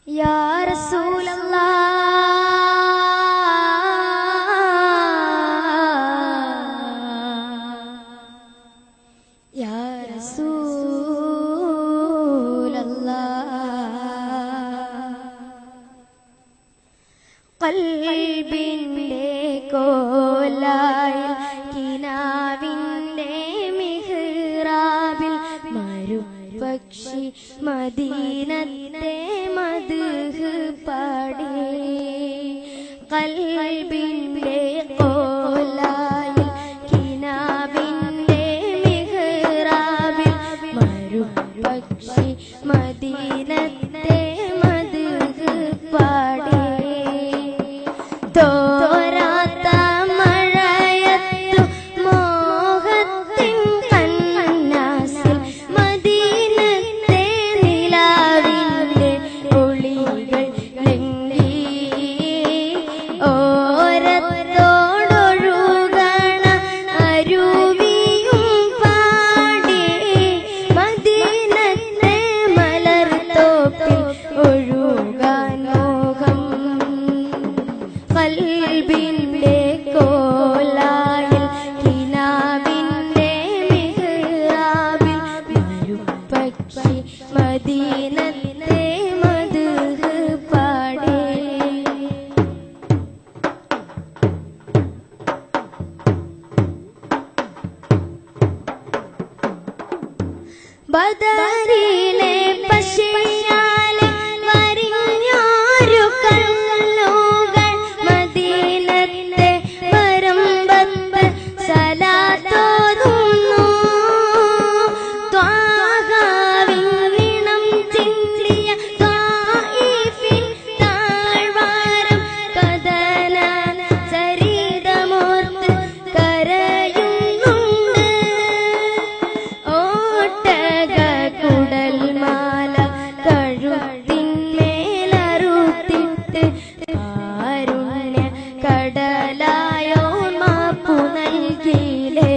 या रसूल अल्लाह या रसूल अल्लाह ഖൽബിന്റെ കോലായിൽ കിനാവിന്റെ മിഹ്റാബിൽ മരുപക്ഷി മദീനത്തെ മദ്ഹ് പാടി ഖൽബിന്റെ കോലായിൽ കിനാവിന്റെ മിഹ്റാബിൽ മരുപക്ഷി മദീനത്തെ മദ്ഹ് പാടി തോരാത്ത മഴയത്തു മോഹത്തിൻ കന്നാസിൽ മദീനത്തെ നിലാവിന്റെ ഒളികൾ ലംഘി ഓരത്തോടൊഴുകണ അരുവിയും പാടി മദീനത്തെ മലർത്തോപ്പിൽ ഒഴുകാൻ മോഹം ഖൽബിന്റെ കോലായിൽ കിനാവിന്റെ മിഹ്റാബിൽ മരുപക്ഷി മദീനത്തെ മദ്ഹ് പാടി ബദറിലെ പശയാലെ വരിഞ്ഞൊരു കല്ലുകൾ മദീനത്തെ വരമ്പത്ത് സലാത്തോതുന്നു ത്വാഹാവിൻ നിണം ചിന്തിയ ത്വായിഫിൻ താഴ്വാരം കദന ചരിതമോർത്ത് കരയുന്നുണ്ട് കുടൽമാല കഴുത്തിന്മേലറുത്തിട്ട് കാരുണ്യ കടലായോ മാപ്പു നൽകിയിലേ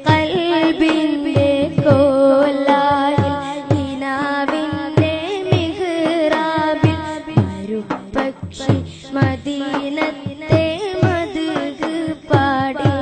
ഖൽബിന്റെ കോലായിൽ കിനാവിന്റെ മിഹ്റാബിൽ മരുപക്ഷി മദീനത്തെ മദ്ഹ് പാടി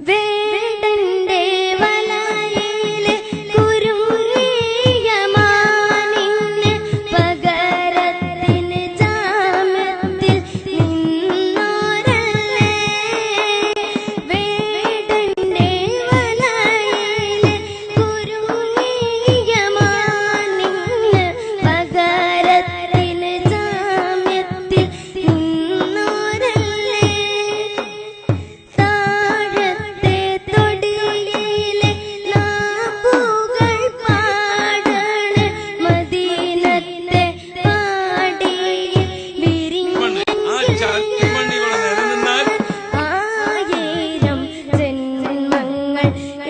വേടന്റെ വലയിലെ കുരുങ്ങിയ മാനിന് പകരത്തിന് ജാമത്തിൽ നിന്നോരല്ലേ വേടന്റെ വലയിലെ കുരുങ്ങിയ മാനിന് പകരത്തിന് ജാമത്തിൽ നിന്നോരല്ലേ താഴത്തെ തൊടിയിലെ നാമ്പുകൾ പാടണ മദീനത്തെ പാടിയിൽ ആയിരം ജന്മങ്ങൾ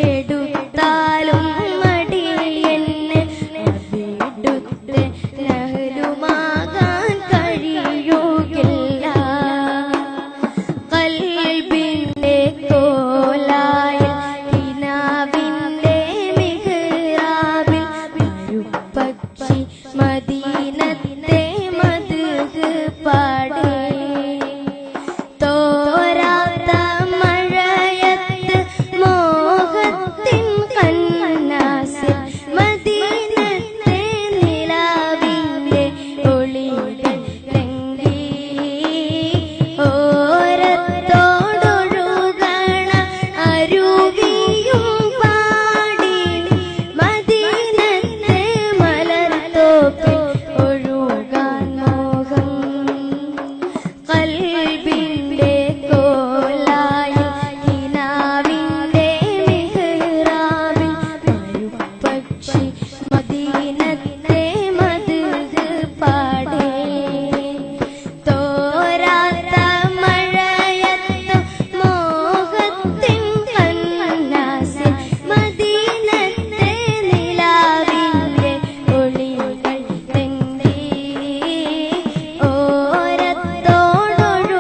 എടുത്താലും മടിയെന്ന് അവിടുത്തെ നഹ്ലുമാകാൻ കഴിയുകില്ല ഖൽബിന്റെ കോലായിൽ കിനാവിന്റെ മിഹ്റാബിൽ മരുപക്ഷി മദീനത്തെ മദ്ഹ് പാടി തോരാത്ത മഴയത്ത് മോഹത്തിൻ കന്നാസിൽ മദീനത്തെ നിലാവിന്റെ ഒളികൾ ലംഘി ഓരത്തോടൊഴുകണ അരുവിയും പാടി മദീനത്തെ മലർത്തോപ്പിൽ ഒഴുകാൻ മോഹം ഖൽബിന്റെ കോലായിൽ കിനാവിന്റെ മിഹ്റാബിൽ മരുപക്ഷി മദീനത്തെ മദ്ഹ് പാടി തോരാത്ത മഴയത്തു മോഹത്തിൻ കന്നാസിൽ മദീനത്തെ നിലാവിന്റെ ഒളികൾ തെന്നി ഓരത്തോടൊഴുകണ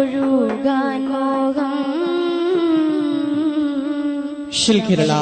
ഒഴുകാൻ മോഹം. കേരള